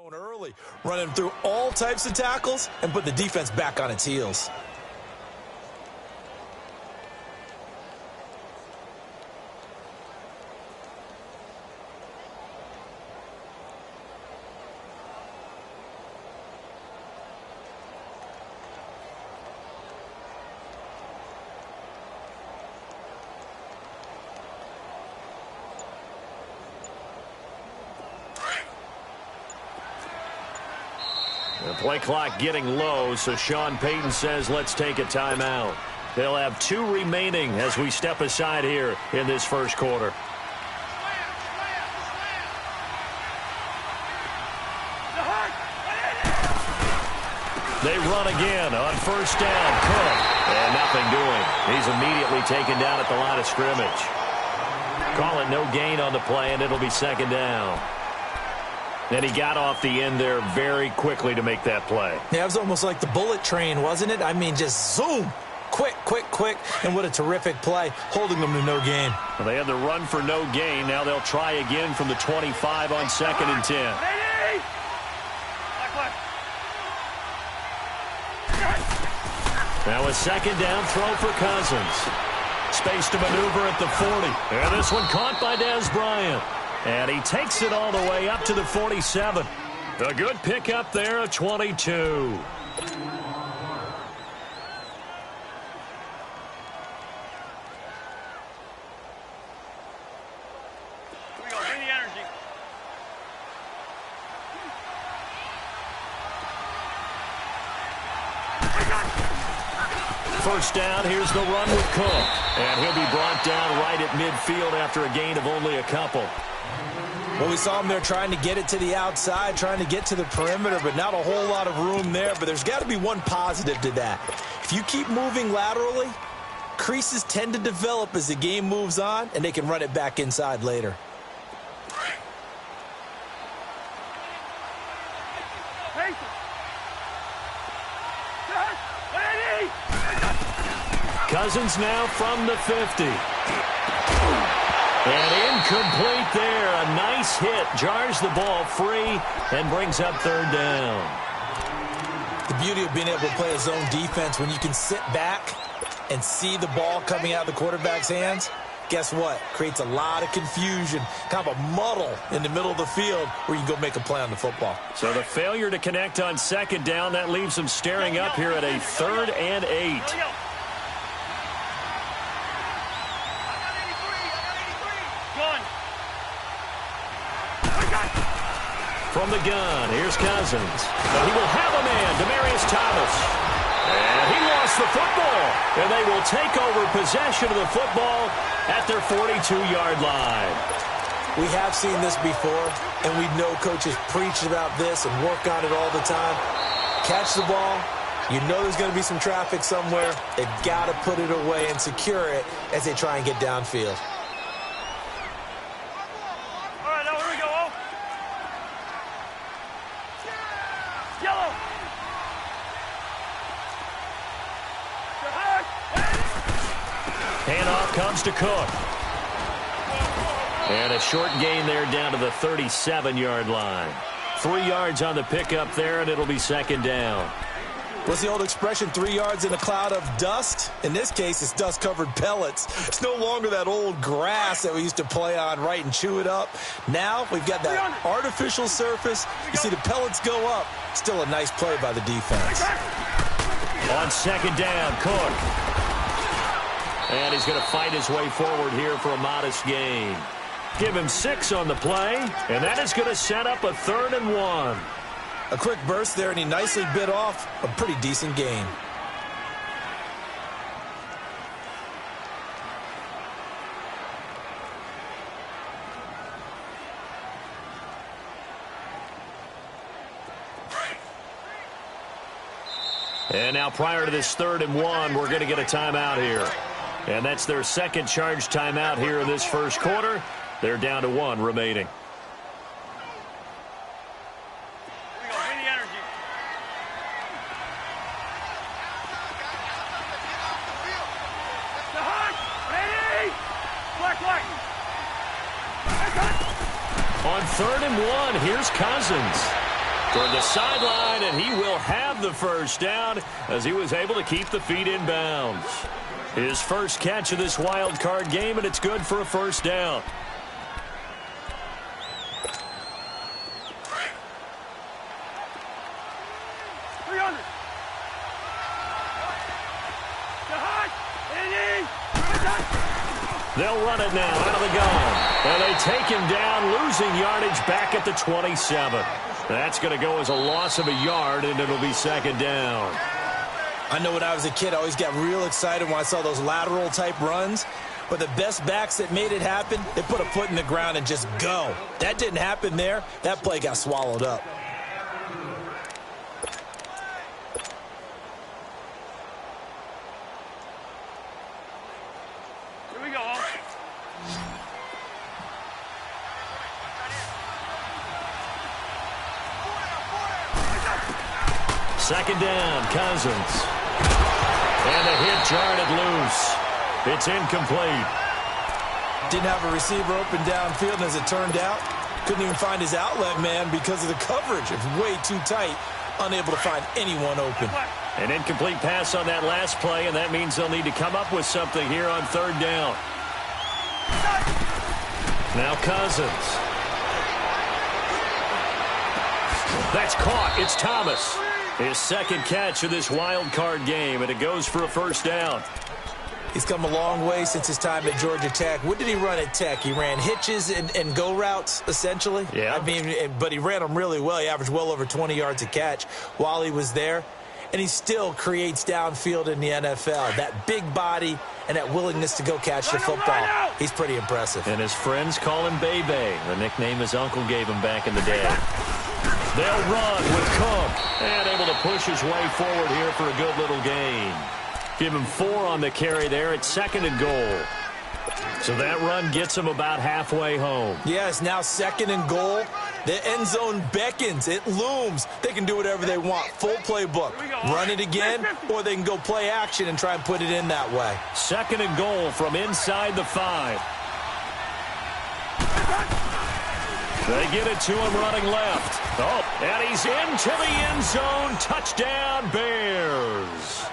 zone early, running through all types of tackles and put the defense back on its heels. The play clock getting low, so Sean Payton says let's take a timeout. They'll have 2 remaining as we step aside here in this first quarter. They run again on first down. Cook. And nothing doing. He's immediately taken down at the line of scrimmage. Call it no gain on the play, and it'll be second down. And he got off the end there very quickly to make that play. Yeah, it was almost like the bullet train, wasn't it? I mean, just zoom. Quick, quick, quick. And what a terrific play, holding them to no gain. Well, they had the run for no gain. Now they'll try again from the 25 on 2nd and 10. Now a second down throw for Cousins. Space to maneuver at the 40. And this one caught by Dez Bryant. And he takes it all the way up to the 47. A good pickup there of 22. First down, here's the run with Cook. And he'll be brought down right at midfield after a gain of only a couple. Well, we saw him there trying to get it to the outside, trying to get to the perimeter, but not a whole lot of room there. But there's got to be one positive to that. If you keep moving laterally, creases tend to develop as the game moves on, and they can run it back inside later. Cousins now from the 50. And incomplete there. A nice hit. Jars the ball free and brings up third down. The beauty of being able to play a zone defense, when you can sit back and see the ball coming out of the quarterback's hands, guess what? Creates a lot of confusion, kind of a muddle in the middle of the field where you can go make a play on the football. So the failure to connect on second down, that leaves them staring up here at a 3rd and 8. From the gun, here's Cousins. But he will have a man, Demaryius Thomas. And he lost the football. And they will take over possession of the football at their 42-yard line. We have seen this before, and we know coaches preach about this and work on it all the time. Catch the ball. You know there's going to be some traffic somewhere. They've got to put it away and secure it as they try and get downfield. Handoff comes to Cook. And a short gain there down to the 37-yard line. 3 yards on the pickup there, and it'll be second down. What's the old expression, 3 yards in a cloud of dust? In this case, it's dust-covered pellets. It's no longer that old grass that we used to play on, right, and chew it up. Now we've got that artificial surface. You see the pellets go up. Still a nice play by the defense. On second down, Cook. And he's going to fight his way forward here for a modest gain. Give him 6 on the play, and that is going to set up a 3rd and 1. A quick burst there, and he nicely bit off a pretty decent gain. And now prior to this 3rd and 1, we're going to get a timeout here. And that's their second charge timeout here in this first quarter. They're down to 1 remaining. On 3rd and 1, here's Cousins. toward the sideline, and he will have the first down as he was able to keep the feet in bounds. His first catch of this wild card game, and it's good for a first down. They'll run it now out of the gun. And they take him down, losing yardage back at the 27. That's going to go as a loss of a yard, and it'll be second down. I know when I was a kid, I always got real excited when I saw those lateral-type runs. But the best backs that made it happen, they put a foot in the ground and just go. That didn't happen there. That play got swallowed up. Here we go. Second down, Cousins. And the hit jarred loose. It's incomplete. Didn't have a receiver open downfield, and as it turned out, couldn't even find his outlet man because of the coverage. It's way too tight, unable to find anyone open. An incomplete pass on that last play, and that means they'll need to come up with something here on third down. Now Cousins. That's caught. It's Thomas. His second catch of this wild card game, and it goes for a first down. He's come a long way since his time at Georgia Tech. What did he run at Tech? He ran hitches and go routes, essentially. Yeah. I mean, but he ran them really well. He averaged well over 20 yards a catch while he was there. And he still creates downfield in the NFL. That big body and that willingness to go catch the football. He's pretty impressive. And his friends call him Bebe, the nickname his uncle gave him back in the day. They'll run with Cook, and able to push his way forward here for a good little gain. Give him 4 on the carry there at second and goal. So that run gets him about halfway home. Yes, now second and goal. The end zone beckons. It looms. They can do whatever they want. Full playbook. Run it again, or they can go play action and try and put it in that way. Second and goal from inside the 5. They get it to him running left. Oh, and he's into the end zone. Touchdown, Bears.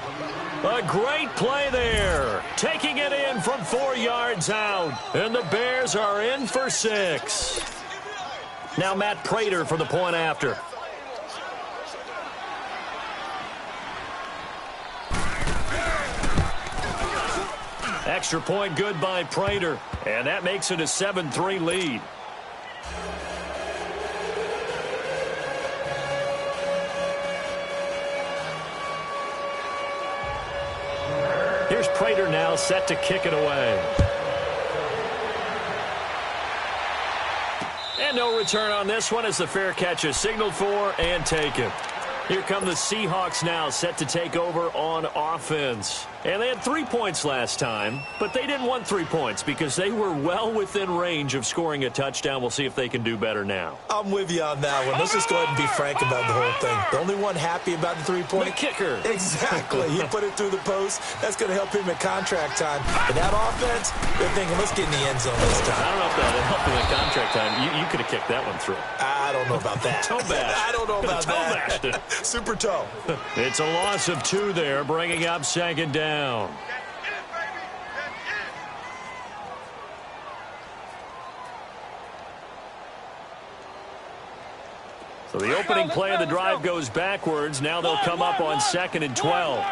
A great play there. Taking it in from 4 yards out. And the Bears are in for 6. Now Matt Prater for the point after. Extra point good by Prater. And that makes it a 7-3 lead. Here's Prater now set to kick it away. And no return on this one as the fair catch is signaled for and taken. Here come the Seahawks now set to take over on offense. And they had 3 points last time, but they didn't want 3 points because they were well within range of scoring a touchdown. We'll see if they can do better now. I'm with you on that one. Let's just go ahead and be frank about the whole thing. The only one happy about the 3-point? The kicker. Exactly. He put it through the post. That's going to help him at contract time. And that offense, they're thinking, let's get in the end zone this time. I don't know if that would help him at contract time. You could have kicked that one through. I don't know about that. Toe bash. I don't know about toe that. Bashed it. Super toe. It's a loss of 2 there, bringing up second down. So the opening play of the drive goes backwards. Now they'll come up on second and 12.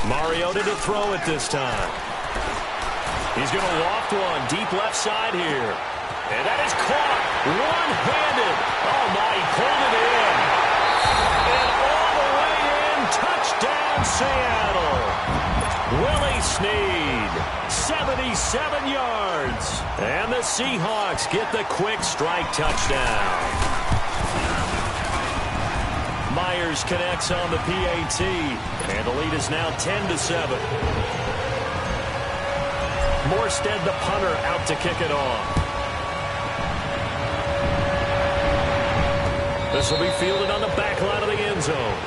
Mariota to throw it this time. He's going to loft one deep left side here. And that is caught one-handed. Oh, my, he pulled it in. And all the way in, touchdown Seattle. Willie Snead, 77 yards. And the Seahawks get the quick strike touchdown. Myers connects on the PAT. And the lead is now 10-7. Morstead, the punter, out to kick it off. This will be fielded on the back line of the end zone.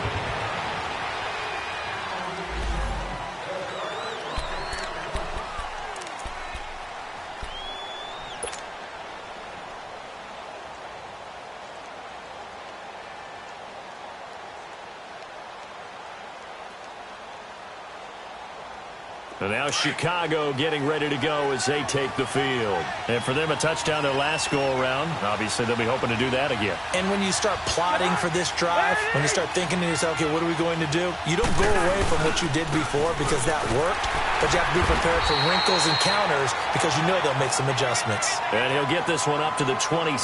And now Chicago getting ready to go as they take the field. And for them, a touchdown their last go-around. Obviously, they'll be hoping to do that again. And when you start plotting for this drive, when you start thinking to yourself, okay, what are we going to do? You don't go away from what you did before because that worked, but you have to be prepared for wrinkles and counters because you know they'll make some adjustments. And he'll get this one up to the 26.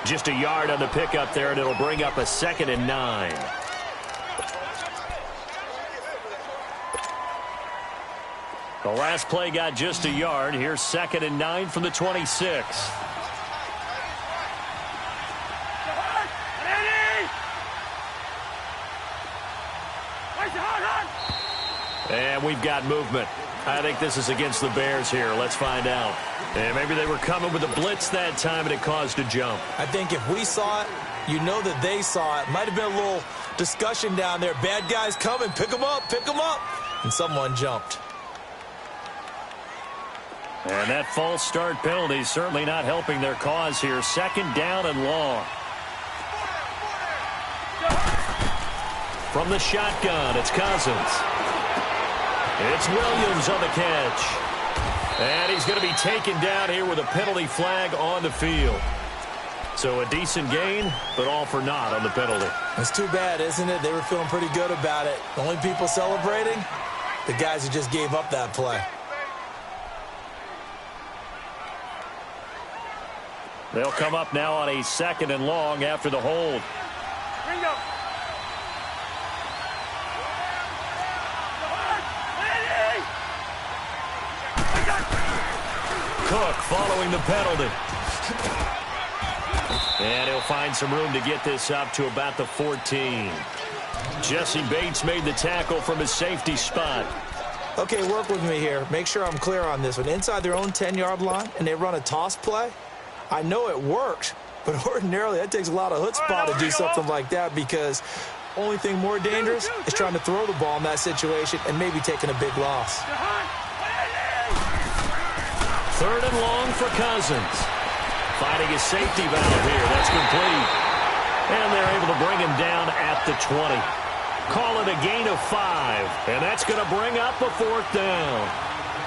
Just a yard on the pickup there, and it'll bring up a 2nd and 9. The last play got just a yard. Here's 2nd and 9 from the 26. And we've got movement. I think this is against the Bears here. Let's find out. And maybe they were coming with a blitz that time, and it caused a jump. I think if we saw it, you know that they saw it. Might have been a little discussion down there. Bad guys coming. Pick them up. Pick them up. And someone jumped. And that false start penalty certainly not helping their cause here. 2nd down and long. From the shotgun, it's Cousins. It's Williams on the catch. And he's going to be taken down here with a penalty flag on the field. So a decent gain, but all for naught on the penalty. It's too bad, isn't it? They were feeling pretty good about it. The only people celebrating, the guys who just gave up that play. They'll come up now on a 2nd and long after the hold. Bingo. Cook following the penalty. And he'll find some room to get this up to about the 14. Jesse Bates made the tackle from his safety spot. Okay, work with me here. Make sure I'm clear on this one. Inside their own 10-yard line, and they run a toss play. I know it works, but ordinarily that takes a lot of chutzpah to do something like that because only thing more dangerous is trying to throw the ball in that situation and maybe taking a big loss. 3rd and long for Cousins. Finding his safety valve here. That's complete. And they're able to bring him down at the 20. Call it a gain of 5. And that's going to bring up a 4th down.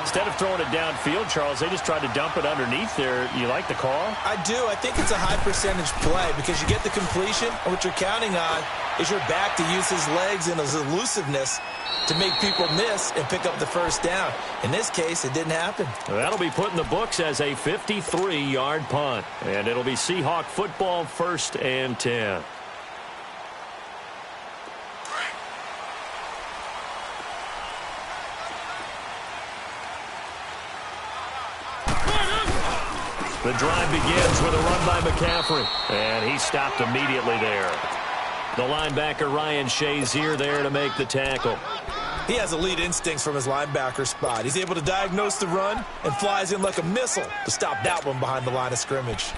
Instead of throwing it downfield, Charles, they just tried to dump it underneath there. You like the call? I do. I think it's a high percentage play because you get the completion, and what you're counting on is your back to use his legs and his elusiveness to make people miss and pick up the 1st down. In this case, it didn't happen. That'll be put in the books as a 53-yard punt. And it'll be Seahawk football, 1st and 10. The drive begins with a run by McCaffrey. And he stopped immediately there. The linebacker Ryan Shazier there to make the tackle. He has elite instincts from his linebacker spot. He's able to diagnose the run and flies in like a missile to stop that one behind the line of scrimmage.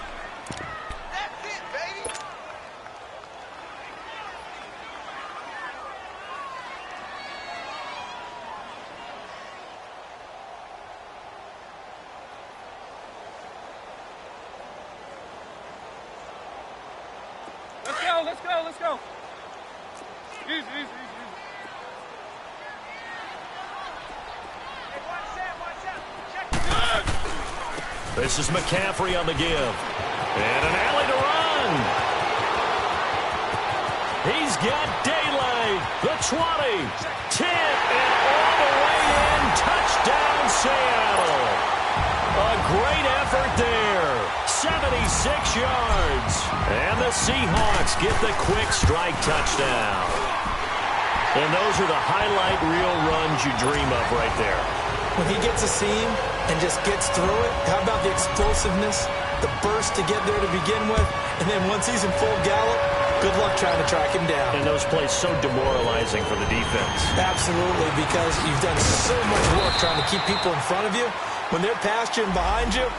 Let's go. Easy. Hey, watch out. Check. This is McCaffrey on the give. And an alley to run. He's got daylight. The 20. 10 and all the way in. Touchdown, Seattle. A great effort there. 76 yards. And the Seahawks get the quick strike touchdown. And those are the highlight reel runs you dream of right there. When he gets a seam and just gets through it, how about the explosiveness, the burst to get there to begin with, and then once he's in full gallop, good luck trying to track him down. And those plays so demoralizing for the defense. Absolutely, because you've done so much work trying to keep people in front of you. When they're past you and behind you,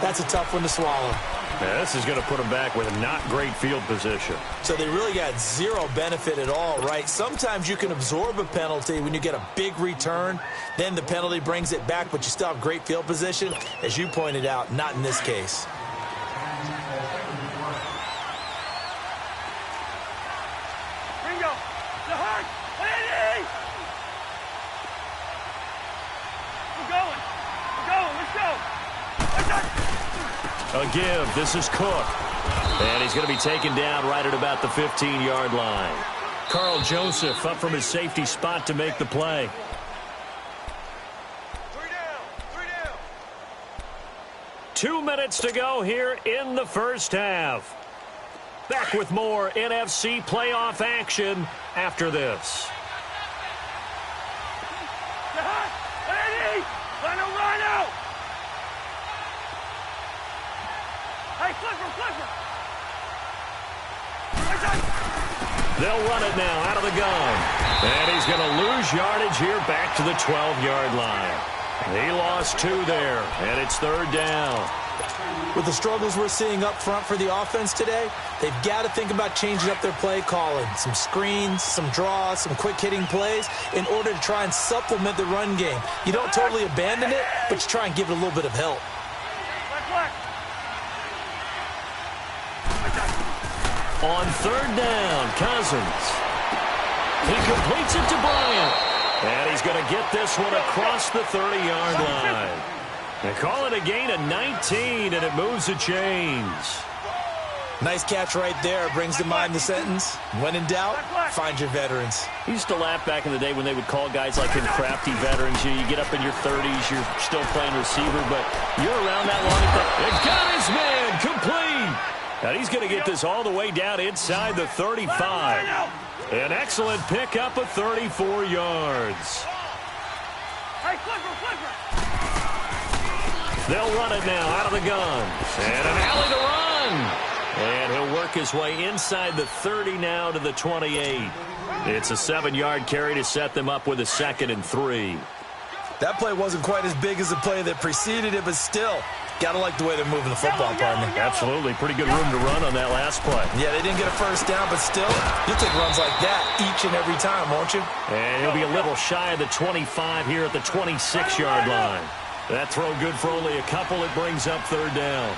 that's a tough one to swallow. Yeah, this is going to put them back with not great field position. So they really got zero benefit at all, right? Sometimes you can absorb a penalty when you get a big return. Then the penalty brings it back, but you still have great field position. As you pointed out, not in this case. Bingo. The heart. Lady. A give. This is Cook. And he's going to be taken down right at about the 15-yard line. Carl Joseph up from his safety spot to make the play. 2 minutes to go here in the first half. Back with more NFC playoff action after this. They'll run it now out of the gun. And he's going to lose yardage here back to the 12-yard line. He lost 2 there, and it's 3rd down. With the struggles we're seeing up front for the offense today, they've got to think about changing up their play calling. Some screens, some draws, some quick-hitting plays in order to try and supplement the run game. You don't totally abandon it, but you try and give it a little bit of help. On 3rd down, Cousins. He completes it to Bryant. And he's going to get this one across the 30-yard line. They call it a gain of 19, and it moves the chains. Nice catch right there. Brings to mind the sentence, when in doubt, find your veterans. I used to laugh back in the day when they would call guys like him crafty veterans. You get up in your 30s, you're still playing receiver, but you're around that long. They've got his man complete. And he's going to get this all the way down inside the 35. An excellent pickup of 34 yards. They'll run it now out of the gun. And an alley to run. And he'll work his way inside the 30 now to the 28. It's a 7-yard carry to set them up with a 2nd and 3. That play wasn't quite as big as the play that preceded it, but still, got to like the way they're moving the football, partner. Absolutely. Pretty good room to run on that last play. Yeah, they didn't get a first down, but still, you'll take runs like that each and every time, won't you? And he'll be a little shy of the 25 here at the 26-yard line. That throw good for only a couple. It brings up 3rd down.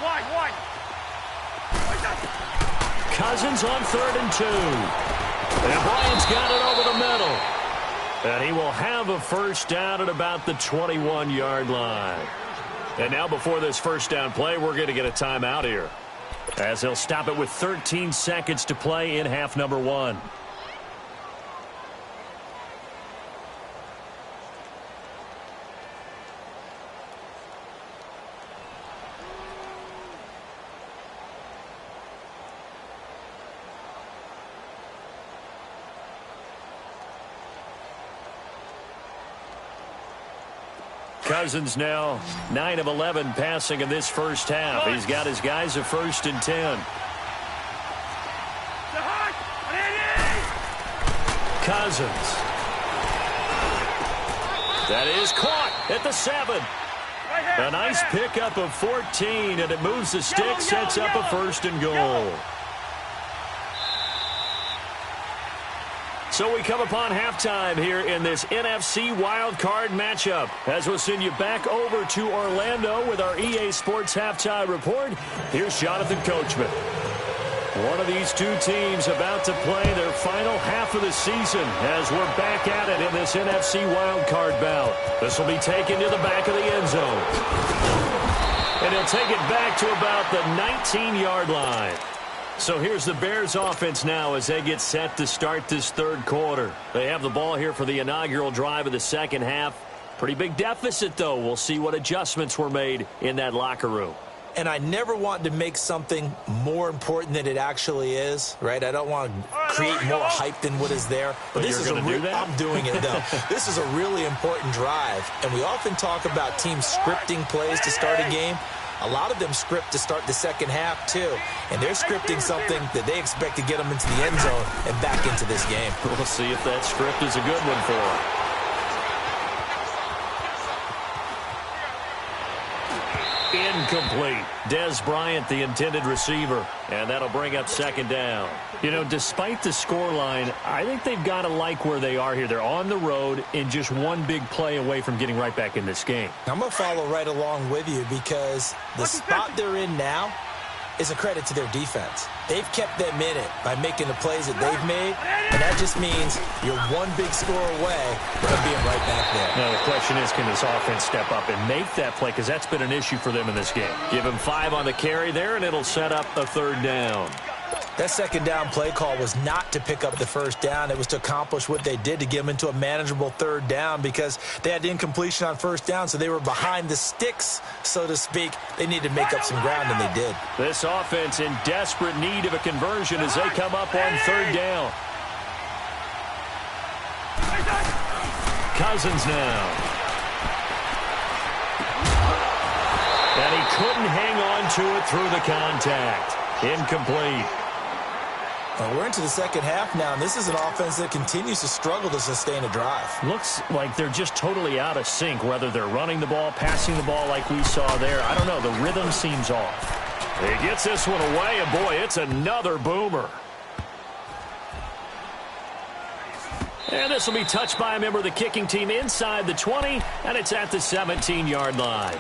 Wide. Cousins on 3rd and 2. And Bryant's got it over the middle. And he will have a first down at about the 21-yard line. And now before this first down play, we're going to get a timeout here, as he'll stop it with 13 seconds to play in half number 1. Cousins now 9 of 11 passing in this first half. He's got his guys a 1st and 10. Cousins. That is caught at the 7. A nice pickup of 14, and it moves the stick, sets up a 1st and goal. So we come upon halftime here in this NFC wildcard matchup, as we'll send you back over to Orlando with our EA Sports Halftime Report. Here's Jonathan Coachman. One of these two teams about to play their final half of the season as we're back at it in this NFC wildcard bout. This will be taken to the back of the end zone. And he'll take it back to about the 19-yard line. So here's the Bears offense now as they get set to start this 3rd quarter. They have the ball here for the inaugural drive of the second half. Pretty big deficit, though. We'll see what adjustments were made in that locker room. And I never want to make something more important than it actually is, right? I don't want to create more hype than what is there. But this is I'm doing it, though. This is a really important drive. And we often talk about teams scripting plays to start a game. A lot of them script to start the second half, too. And they're scripting something that they expect to get them into the end zone and back into this game. We'll see if that script is a good one for them. Incomplete. Dez Bryant, the intended receiver. And that'll bring up 2nd down. You know, despite the scoreline, I think they've got to like where they are here. They're on the road and just one big play away from getting right back in this game. I'm going to follow right along with you because the spot they're in now, is a credit to their defense. They've kept them in it by making the plays that they've made, and that just means you're one big score away from being right back there. Now, the question is, can this offense step up and make that play? Because that's been an issue for them in this game. Give him 5 on the carry there, and it'll set up a 3rd down. That 2nd down play call was not to pick up the 1st down. It was to accomplish what they did, to get them into a manageable 3rd down, because they had the incompletion on 1st down, so they were behind the sticks, so to speak. They needed to make up some ground, and they did. This offense in desperate need of a conversion as they come up on 3rd down. Cousins now. And he couldn't hang on to it through the contact. Incomplete. Well, we're into the 2nd half now, and this is an offense that continues to struggle to sustain a drive. Looks like they're just totally out of sync, whether they're running the ball, passing the ball like we saw there. I don't know. The rhythm seems off. He gets this one away, and boy, it's another boomer. And this will be touched by a member of the kicking team inside the 20, and it's at the 17-yard line.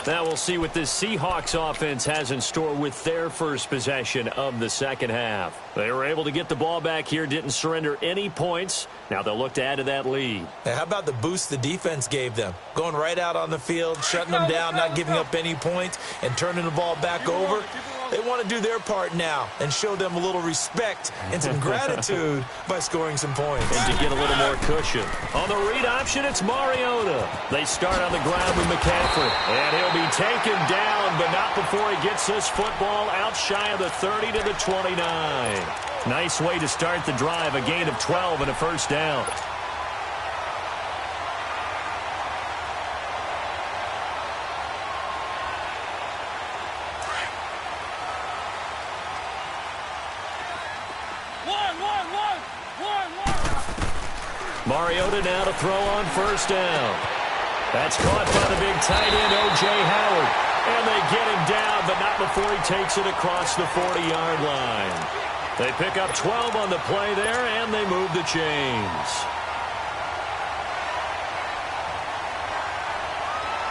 Now we'll see what this Seahawks offense has in store with their first possession of the 2nd half. They were able to get the ball back here, didn't surrender any points. Now they'll look to add to that lead. Now, how about the boost the defense gave them? Going right out on the field, shutting them down, not giving up any points, and turning the ball back over. They want to do their part now and show them a little respect and some gratitude by scoring some points. And to get a little more cushion. On the read option, it's Mariota. They start on the ground with McCaffrey. And he'll be taken down, but not before he gets this football out shy of the 30 to the 29. Nice way to start the drive, a gain of 12 and a 1st down. Mariota now to throw on 1st down. That's caught by the big tight end, O.J. Howard. And they get him down, but not before he takes it across the 40-yard line. They pick up 12 on the play there, and they move the chains.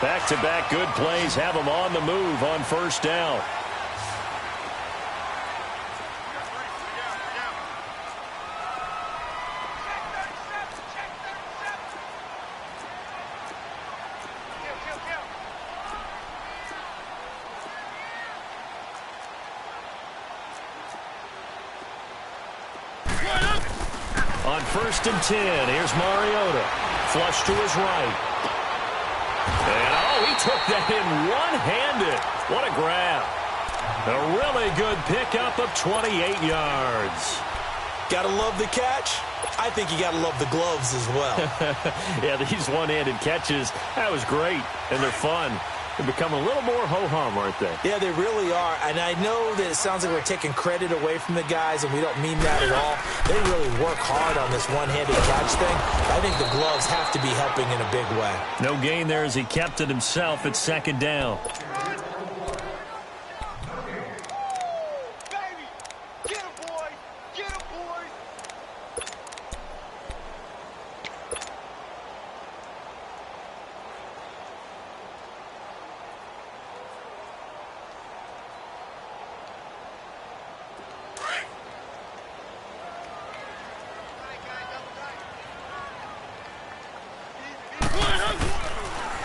Back-to-back good plays have them on the move on 1st down. On 1st and 10, here's Mariota. Flush to his right. And, oh, he took that in one-handed. What a grab. A really good pickup of 28 yards. Gotta love the catch. I think you gotta love the gloves as well. Yeah, these one-handed catches, that was great, and they're fun. They become a little more ho-hum, aren't they? Yeah, they really are. And I know that it sounds like we're taking credit away from the guys, and we don't mean that at all. They really work hard on this one-handed catch thing. I think the gloves have to be helping in a big way. No gain there as he kept it himself at 2nd down.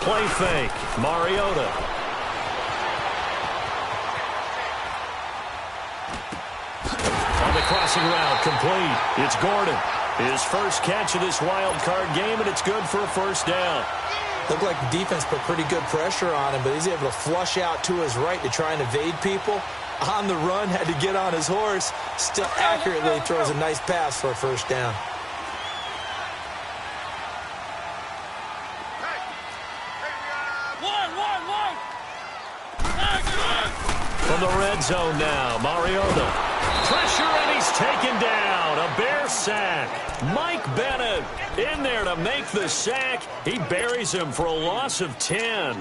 Play fake. Mariota. On the crossing route, complete. It's Gordon. His first catch of this wild card game, and it's good for a 1st down. Looked like the defense put pretty good pressure on him, but he's able to flush out to his right to try and evade people. On the run, had to get on his horse. Still accurately throws a nice pass for a 1st down. From the red zone now, Mariota. Pressure, and he's taken down. A Bear sack. Mike Bennett in there to make the sack. He buries him for a loss of 10.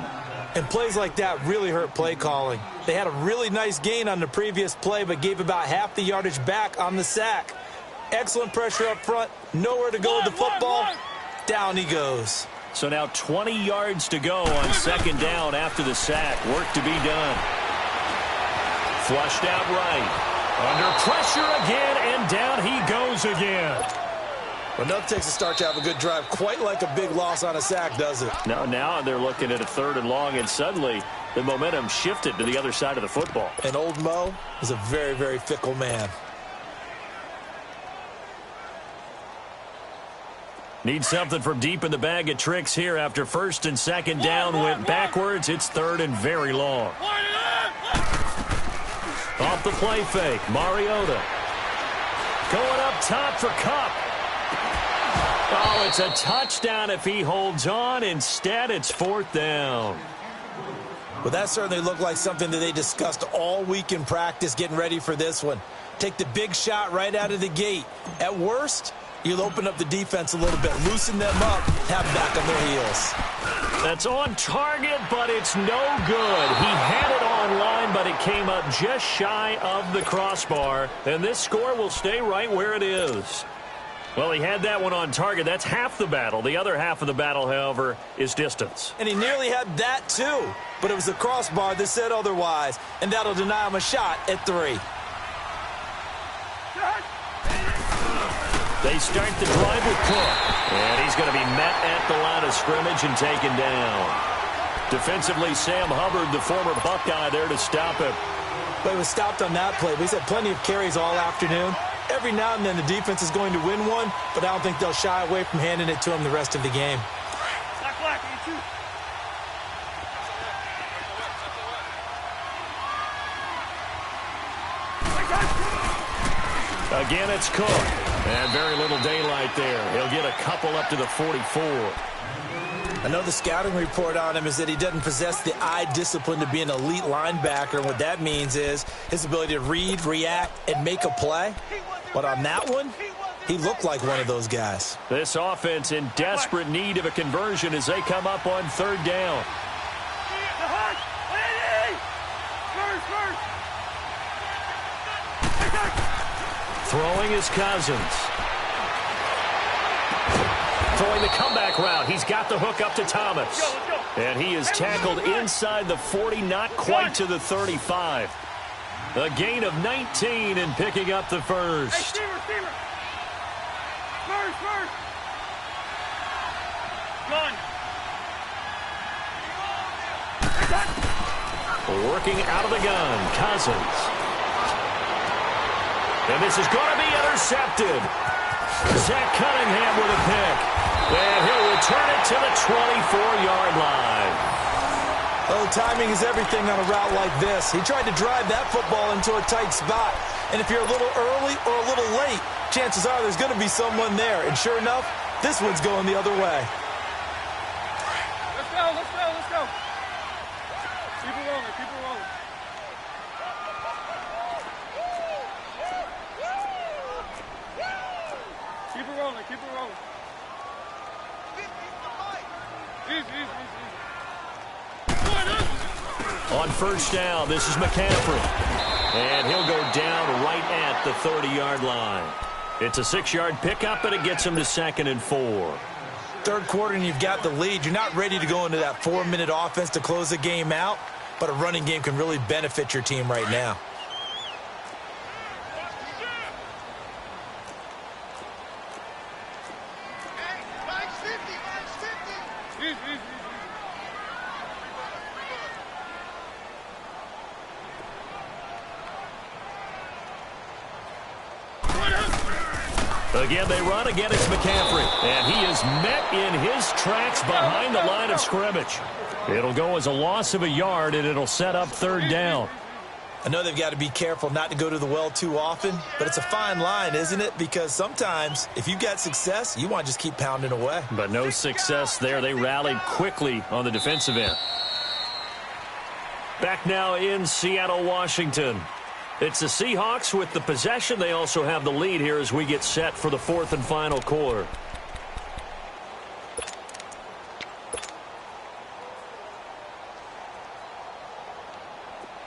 And plays like that really hurt play calling. They had a really nice gain on the previous play, but gave about half the yardage back on the sack. Excellent pressure up front. Nowhere to go with the football. Down he goes. So now 20 yards to go on 2nd down after the sack. Work to be done. Flushed out right. Under pressure again, and down he goes again. Enough takes a start to have a good drive. Quite like a big loss on a sack, does it? Now they're looking at a 3rd and long, and suddenly the momentum shifted to the other side of the football. And old Mo is a very, very fickle man. Need something from deep in the bag of tricks here after 1st and 2nd down went backwards. It's 3rd and very long. Off the play fake, Mariota. Going up top for Kupp. Oh, it's a touchdown if he holds on. Instead, it's 4th down. Well, that certainly looked like something that they discussed all week in practice getting ready for this one. Take the big shot right out of the gate. At worst, you'll open up the defense a little bit, loosen them up, have them back on their heels. That's on target, but it's no good. He had it on line, but it came up just shy of the crossbar, and this score will stay right where it is. Well, he had that one on target. That's half the battle. The other half of the battle, however, is distance. And he nearly had that, too. But it was the crossbar that said otherwise, and that'll deny him a shot at 3. They start the drive with Cook. And he's going to be met at the line of scrimmage and taken down. Defensively, Sam Hubbard, the former Buckeye, there to stop him. But he was stopped on that play. But he's had plenty of carries all afternoon. Every now and then the defense is going to win one, but I don't think they'll shy away from handing it to him the rest of the game. Again, it's Cook. And very little daylight there. He'll get a couple up to the 44. I know the scouting report on him is that he doesn't possess the eye discipline to be an elite linebacker. And what that means is his ability to read, react, and make a play. But on that one, he looked like one of those guys. This offense in desperate need of a conversion as they come up on 3rd down. Throwing is Cousins. Throwing the comeback route. He's got the hook up to Thomas. And he is tackled inside the 40, not quite to the 35. A gain of 19 and picking up the first. Hey, receiver. First. Gun. Working out of the gun, Cousins. And this is going to be intercepted. Zach Cunningham with a pick. And he'll return it to the 24-yard line. Oh, timing is everything on a route like this. He tried to drive that football into a tight spot. And if you're a little early or a little late, chances are there's going to be someone there. And sure enough, this one's going the other way. Let's go. Keep it rolling. Keep it rolling. Easy. On 1st down, this is McCaffrey. And he'll go down right at the 30-yard line. It's a 6-yard pickup, and it gets him to 2nd and 4. 3rd quarter, and you've got the lead. You're not ready to go into that 4-minute offense to close the game out, but a running game can really benefit your team right now. Again, they run. Again, it's McCaffrey. And he is met in his tracks behind the line of scrimmage. It'll go as a loss of a yard, and it'll set up 3rd down. I know they've got to be careful not to go to the well too often, but it's a fine line, isn't it? Because sometimes, if you've got success, you want to just keep pounding away. But no success there. They rallied quickly on the defensive end. Back now in Seattle, Washington. It's the Seahawks with the possession. They also have the lead here as we get set for the 4th and final quarter.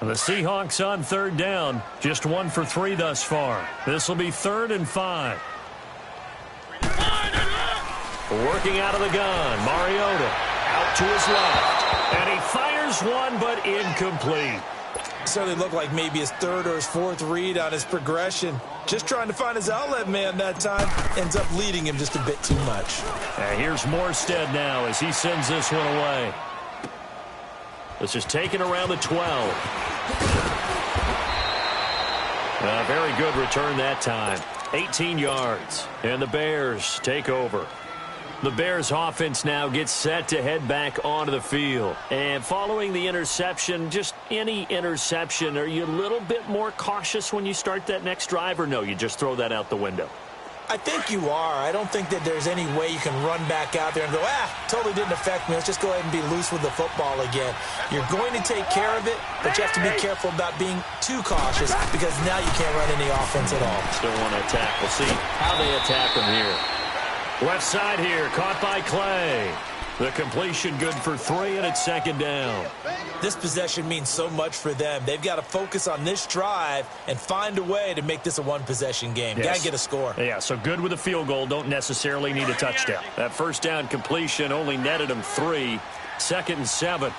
The Seahawks on 3rd down. Just 1 for 3 thus far. This will be 3rd and 5. Working out of the gun. Mariota out to his left. And he fires one, but incomplete. certainly looked like maybe his third or his fourth read on his progression. Just trying to find his outlet man that time. Ends up leading him just a bit too much. Here's Morstead now as he sends this one away. This is taken around the 12. A very good return that time. 18 yards. And the Bears take over. The Bears offense now gets set to head back onto the field. And following the interception, just any interception, are you a little bit more cautious when you start that next drive, or no, you just throw that out the window? I think you are. I don't think that there's any way you can run back out there and go, totally didn't affect me. Let's just go ahead and be loose with the football again. You're going to take care of it, but you have to be careful about being too cautious because now you can't run any offense at all. Still want to attack. We'll see how they attack them here. Left side here, caught by Clay. The completion good for 3, and it's second down. This possession means so much for them. They've got to focus on this drive and find a way to make this a one-possession game. Yes. Got to get a score. Yeah, so good with a field goal. Don't necessarily need a touchdown. That first down completion only netted them 3. 2nd and 7.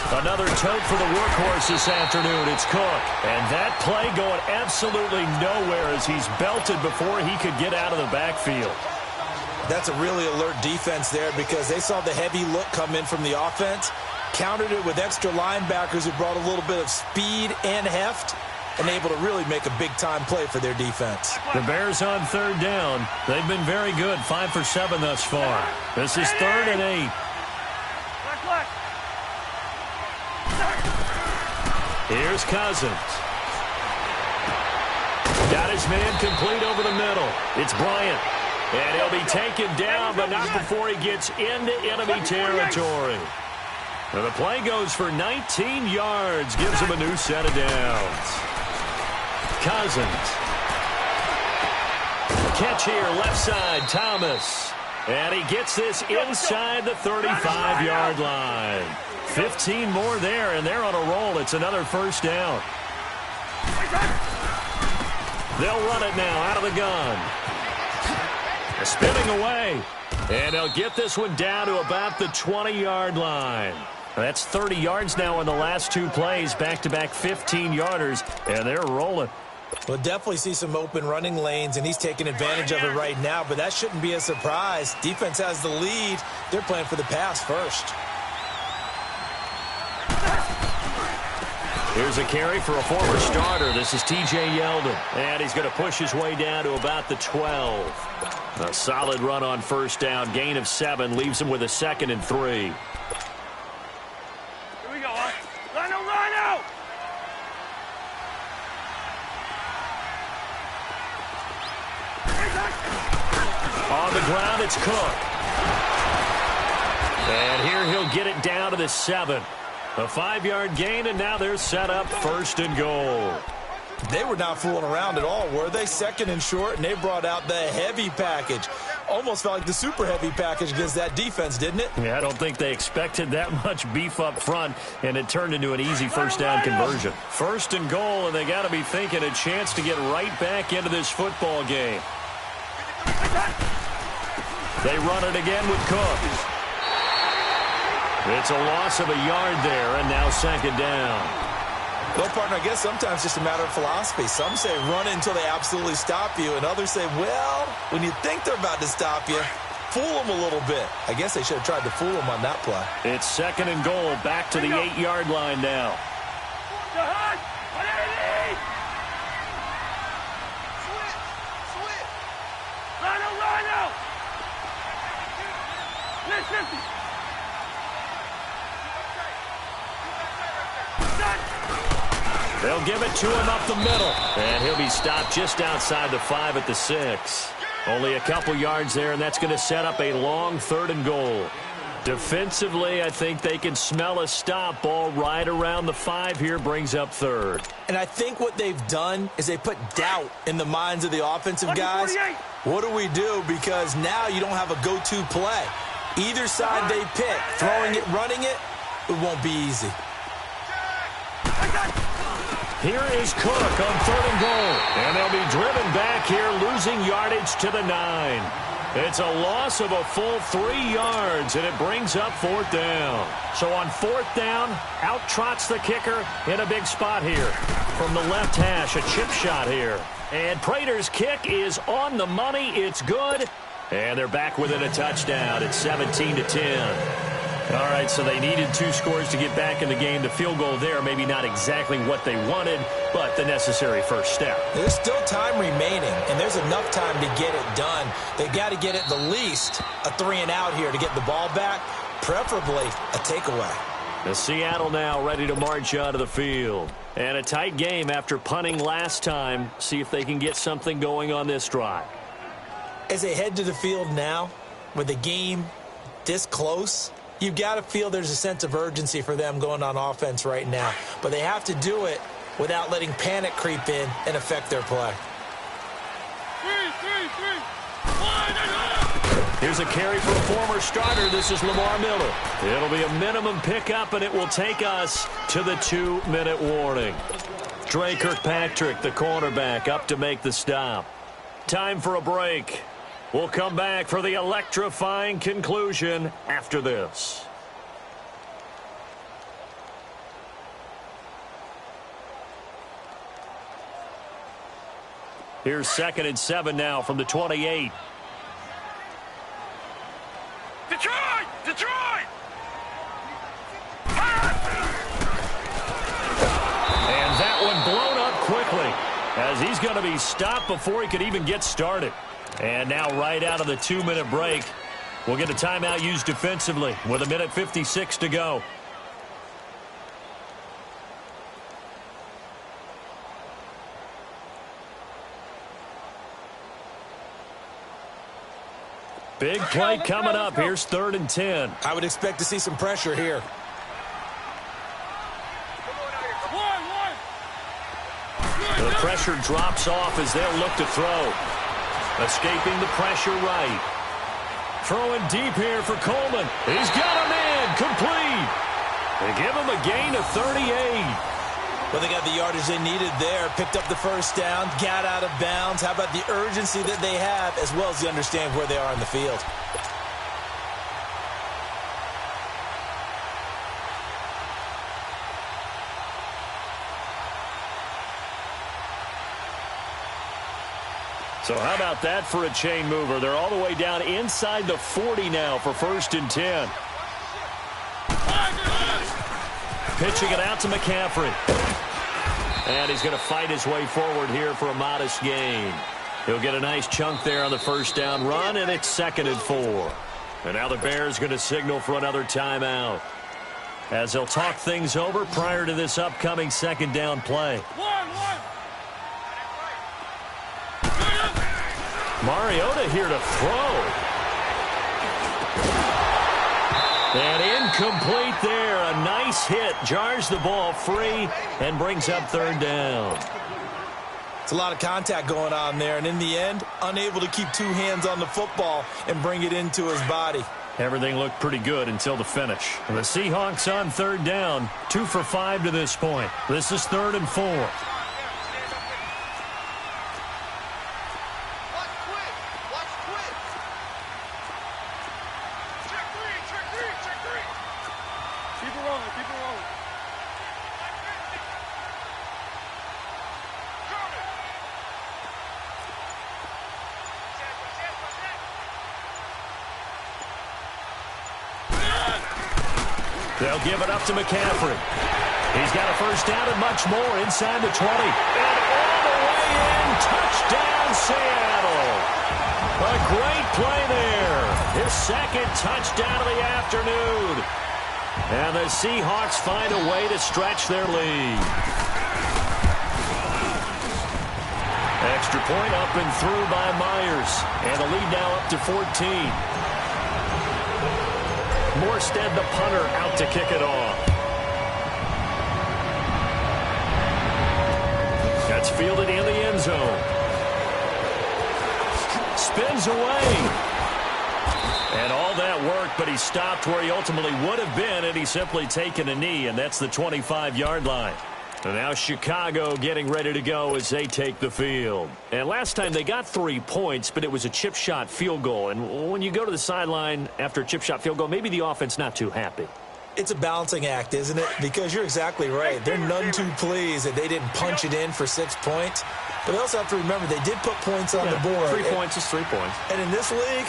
Another tote for the workhorse this afternoon. It's Cook. And that play going absolutely nowhere as he's belted before he could get out of the backfield. That's a really alert defense there because they saw the heavy look come in from the offense, countered it with extra linebackers who brought a little bit of speed and heft, and able to really make a big-time play for their defense. The Bears on 3rd down. They've been very good, 5 for 7 thus far. This is 3rd and 8. Here's Cousins. Got his man complete over the middle. It's Bryant. And he'll be taken down, but not before he gets into enemy territory. And the play goes for 19 yards. Gives him a new set of downs. Cousins. Catch here, left side, Thomas. And he gets this inside the 35-yard line. 15 more there, and they're on a roll. It's another first down. They'll run it now out of the gun. Spinning away. And they'll get this one down to about the 20-yard line. That's 30 yards now in the last 2 plays. Back-to-back 15-yarders, and they're rolling. We'll definitely see some open running lanes, and he's taking advantage of it right now, but that shouldn't be a surprise. Defense has the lead. They're playing for the pass first. Here's a carry for a former starter. This is T.J. Yeldon. And he's going to push his way down to about the 12. A solid run on first down. Gain of 7 leaves him with a 2nd and 3. Here we go, Rhino! On the ground, it's Cook. And here he'll get it down to the 7. A 5-yard gain, and now they're set up 1st and goal. They were not fooling around at all, were they? 2nd and short, and they brought out the heavy package. Almost felt like the super heavy package against that defense, didn't it? Yeah, I don't think they expected that much beef up front, and it turned into an easy first down conversion. 1st and goal, and they got to be thinking a chance to get right back into this football game. They run it again with Cook. It's a loss of a yard there, and now 2nd down. Well, partner, I guess sometimes it's just a matter of philosophy. Some say run it until they absolutely stop you, and others say, well, when you think they're about to stop you, fool them a little bit. I guess they should have tried to fool them on that play. It's 2nd and goal, back to the 8-yard line now. Rhino! Listen! They'll give it to him up the middle. And he'll be stopped just outside the 5 at the 6. Only a couple yards there, and that's going to set up a long 3rd and goal. Defensively, I think they can smell a stop. Ball right around the 5 here, brings up 3rd. And I think what they've done is they put doubt in the minds of the offensive guys. What do we do? Because now you don't have a go-to play. Either side they pick, throwing it, running it, it won't be easy. Here is Cook on 3rd and goal. And they'll be driven back here, losing yardage to the 9. It's a loss of a full 3 yards, and it brings up 4th down. So on 4th down, out trots the kicker in a big spot here. From the left hash, a chip shot here. And Prater's kick is on the money. It's good. And they're back within a touchdown. It's 17-10. All right, so they needed 2 scores to get back in the game. The field goal there, maybe not exactly what they wanted, but the necessary first step. There's still time remaining, and there's enough time to get it done. They've got to get at the least a 3-and-out here to get the ball back, preferably a takeaway. The Seattle now ready to march onto the field. And a tight game after punting last time. See if they can get something going on this drive. As they head to the field now, with the game this close, you've got to feel there's a sense of urgency for them going on offense right now. But they have to do it without letting panic creep in and affect their play. Here's a carry for a former starter. This is Lamar Miller. It'll be a minimum pickup, and it will take us to the 2-minute warning. Trey Kirkpatrick, the cornerback, up to make the stop. Time for a break. We'll come back for the electrifying conclusion after this. Here's 2nd and 7 now from the 28. Detroit! Detroit! And that one blown up quickly as he's going to be stopped before he could even get started. And now right out of the 2-minute break, we'll get a timeout used defensively with 1:56 to go. Big play coming up. Here's 3rd and 10. I would expect to see some pressure here. The pressure drops off as they'll look to throw. Escaping the pressure right. Throwing deep here for Coleman. He's got a man. Complete. They give him a gain of 38. Well, they got the yardage they needed there. Picked up the first down. Got out of bounds. How about the urgency that they have as well as the understand where they are in the field? So how about that for a chain mover? They're all the way down inside the 40 now for 1st and 10. Pitching it out to McCaffrey. And he's going to fight his way forward here for a modest gain. He'll get a nice chunk there on the first down run, and it's 2nd and 4. And now the Bears going to signal for another timeout as they'll talk things over prior to this upcoming 2nd down play. Mariota here to throw. And incomplete there. A nice hit. Jars the ball free and brings up 3rd down. It's a lot of contact going on there. And in the end, unable to keep 2 hands on the football and bring it into his body. Everything looked pretty good until the finish. The Seahawks on 3rd down. 2 for 5 to this point. This is 3rd and 4. They'll give it up to McCaffrey. He's got a first down and much more inside the 20. And all the way in. Touchdown, Seattle. A great play there. His 2nd touchdown of the afternoon. And the Seahawks find a way to stretch their lead. Extra point up and through by Myers. And the lead now up to 14. Morstead, the punter, out to kick it off. That's fielded in the end zone. Spins away. And all that work, but he stopped where he ultimately would have been, and he's simply taken a knee, and that's the 25-yard line. And now Chicago getting ready to go as they take the field. And last time they got 3 points, but it was a chip shot field goal. And when you go to the sideline after a chip shot field goal, maybe the offense not too happy. It's a balancing act, isn't it? Because you're exactly right. They're none too pleased that they didn't punch it in for 6 points. But they also have to remember they did put points on the board. 3 points is 3 points. And in this league,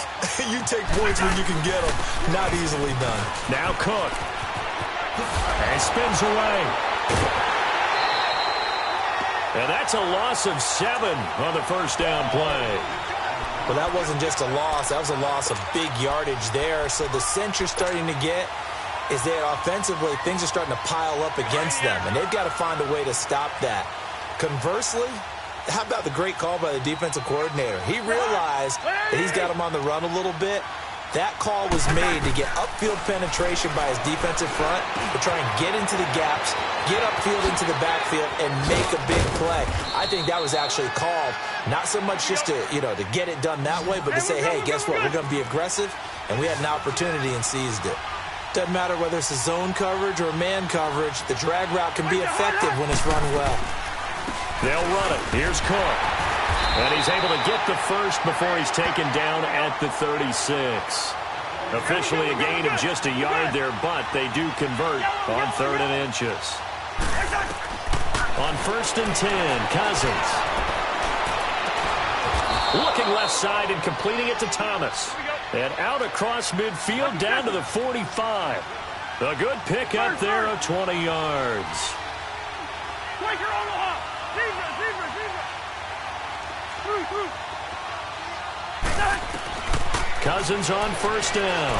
you take points when you can get them. Not easily done. Now Cook. And spins away. And that's a loss of 7 on the first down play. Well, that wasn't just a loss. That was a loss of big yardage there. So the sense you're starting to get is that offensively things are starting to pile up against them, and they've got to find a way to stop that. Conversely, how about the great call by the defensive coordinator? He realized that he's got him on the run a little bit. That call was made to get upfield penetration by his defensive front to try and get into the gaps, get upfield into the backfield, and make a big play. I think that was actually called not so much just to, to get it done that way, but to say, hey, guess what? We're going to be aggressive, and we had an opportunity and seized it. Doesn't matter whether it's a zone coverage or man coverage, the drag route can be effective when it's run well. They'll run it. Here's Cook. And he's able to get the first before he's taken down at the 36. Officially a gain of just a yard there, but they do convert on 3rd and inches. On 1st and 10, Cousins. Looking left side and completing it to Thomas. And out across midfield down to the 45. A good pick up there of 20 yards. Cousins on 1st down.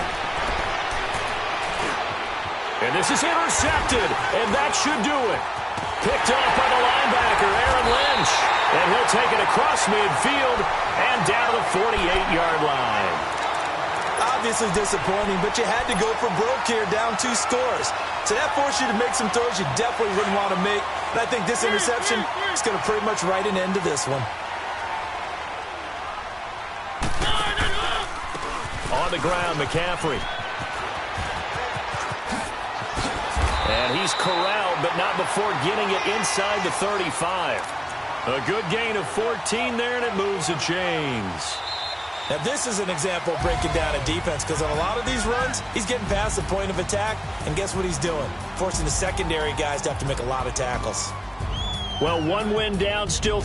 And this is intercepted, and that should do it. Picked up by the linebacker, Aaron Lynch. And he'll take it across midfield and down to the 48-yard line. Obviously disappointing, but you had to go for broke here, down 2 scores. So that forced you to make some throws you definitely wouldn't want to make. And I think this interception is going to pretty much write an end to this one. On the ground, McCaffrey. And he's corralled, but not before getting it inside the 35. A good gain of 14 there, and it moves the chains. Now, this is an example of breaking down a defense, because on a lot of these runs, he's getting past the point of attack, and guess what he's doing? Forcing the secondary guys to have to make a lot of tackles. Well, one win down, still